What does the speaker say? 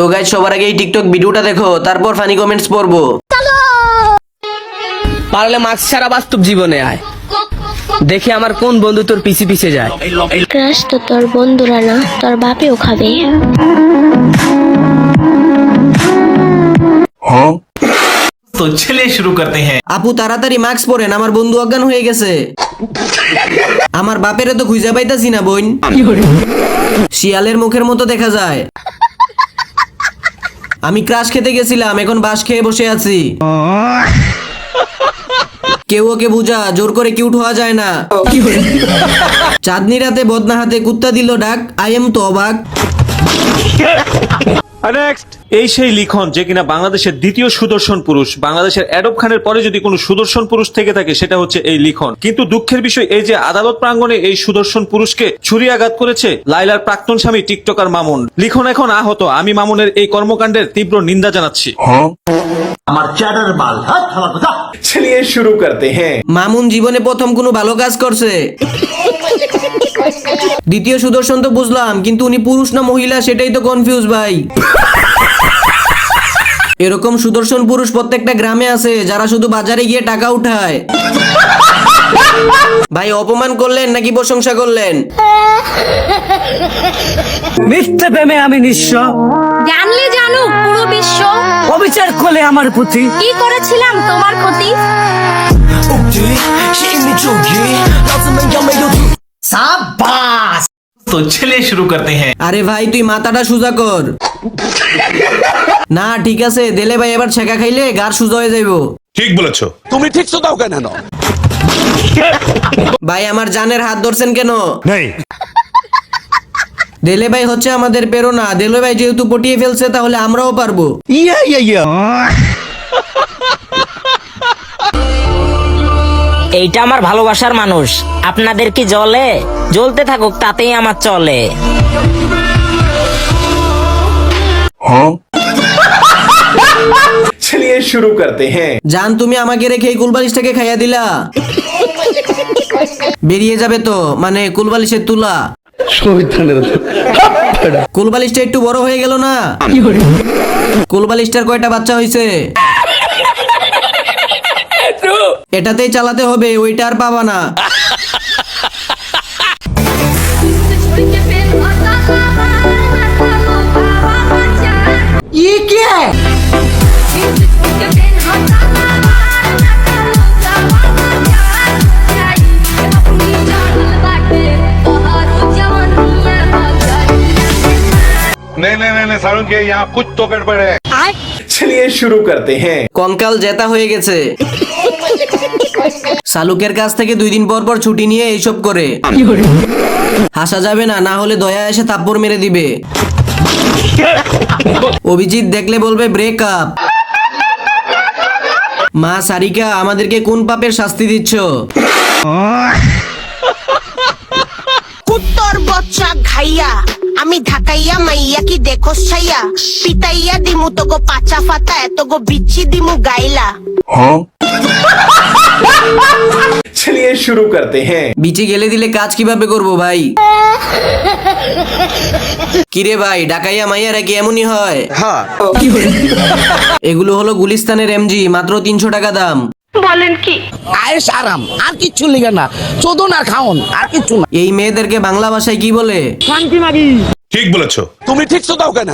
তো গাইস সবার আগে এই টিকটক ভিডিওটা দেখো, তারপর ফানি কমেন্টস পড়বো। পারলে মাস্ক ছাড়া বাস্তব জীবনে আয়, দেখে আমার কোন বন্ধু তোর পিছে পিছে যায়। ক্রাশ তো তোর বন্ধুরা না, তোর বাপেও খাবে। तो चलिए शुरू करते हैं। আপু তাড়াতাড়ি মাস্ক পরেন, আমার বন্ধু অজ্ঞান হয়ে গেছে। আমার বাপেরে তো খুঁজে পাইতাছি না বোন, শিয়ালের মুখের মতো দেখা যায়। আমি ক্রাশ খেতে গেছিলাম, এখন বাস খেয়ে বসে আছি। কেউ ওকে বুঝা, জোর করে কিউট হওয়া যায় না। চাঁদনি রাতে বদনা হাতে কুত্তা দিল ডাক, আই এম তো অবাক। এই সেই লিখন যে কিনা বাংলাদেশের দ্বিতীয় সুদর্শন পুরুষ। বাংলাদেশের অ্যাডব খানের পরে যদি কোনো সুদর্শন পুরুষ থেকে থাকে সেটা হচ্ছে এই লিখন। কিন্তু দুঃখের বিষয় এই যে আদালত প্রাঙ্গণে এই সুদর্শন পুরুষকে ছুরিয়াঘাত করেছে লাইলার প্রাক্তন স্বামী টিকটকার মামুন। লিখন এখন আহত। আমি মামুনের এই কর্মকাণ্ডের তীব্র নিন্দা জানাচ্ছি। चलिए शुरू करते हैं। মামুন জীবনে প্রথম কোনো ভালো কাজ করছে। দ্বিতীয় সুদর্শন তো বুঝলাম, কিন্তু উনি পুরুষ না মহিলা সেটাই তো কনফিউজ ভাই। এরকম সুদর্শন পুরুষ প্রত্যেকটা গ্রামে আছে, যারা শুধু বাজারে গিয়ে টাকা উঠায়। ভাই অপমান করলেন নাকি প্রশংসা করলেন? মিথ্যে প্রেমে আমি নিঃস্ব, জানলে জানো পুরো বিশ্ব। অবিচার করলে আমার প্রতি কি করেছিলাম তোমার ক্ষতি? तो चलिए शुरू करते हैं। আরে ভাই তুই মাথাটা সোজা কর। না ঠিক আছে, দেলে ভাই এবার ছেঁকা খাইলে গার সোজা হয়ে যাইবো। ঠিক বলেছো। তুমি ঠিক তো দাও কেন? ভাই আমার জানের হাত ধরছেন কেন? নেই। দেলে ভাই হচ্ছে আমাদের প্রেরণা। দেলে ভাই যেহেতু পটিয়ে ফেলছে, তাহলে আমরাও পারবো। এইটা আমার ভালোবাসার মানুষ, আপনাদের কি জ্বলে? জ্বলতে থাকুক, তাতেই আমার চলে। चलिए शुरू करते हैं। জান তুমি আমাকে রেখে এই কুলবালিশটাকে খাইয়া দিলা, বেরিয়ে যাবে তো, মানে কুলবালিশের তুলা। কুলবালিশটা একটু বড় হয়ে গেল না? কুলবালিশটার কয়টা বাচ্চা হয়েছে? এটাতেই চালাতে হবে, ওইটা আর পাবা না। नहीं सारुण के यहाँ कुछ तो गड़बड़ है। चलिए शुरू करते हैं। কঙ্কাল জেতা হয়ে গেছে। শালুকের কাছ থেকে 2 দিন পর পর ছুটি নিয়ে এইসব করে। হাসা যাবে না, না হলে দয়া এসে থাপ্পড় মেরে দিবে। অভিজিৎ দেখলে বলবে ব্রেকআপ। মা সারিকা, আমাদেরকে কোন পাপের শাস্তি দিচ্ছ? কুত্তর বচ্চা ঘাইয়া আমি ঢাকাইয়া মাইয়া কি দেখো ছাইয়া পিতাইয়া দিমু তো গো পাচা ফাতা এত গো বিচ্ছি দিমু গাইলা। चलिए शुरू करते हैं। বিচি গেলে দিলে কাজ কিভাবে করব ভাই? কিরে ভাই, ডাকাইয়া মাইয়ারা কি এমনই হয়? এগুলো হলো গুলিস্তানের এমজি, মাত্র 300 টাকা দাম। বলেন কি? আয়েশ আরাম, আর কিচ্ছু লিগে না, চোদন আর খাওন, আর কিচ্ছু না। এই মেয়েদেরকে বাংলা ভাষায় কি বলে? ঠিক বলেছো। তুমি ঠিক তো দাও কেন?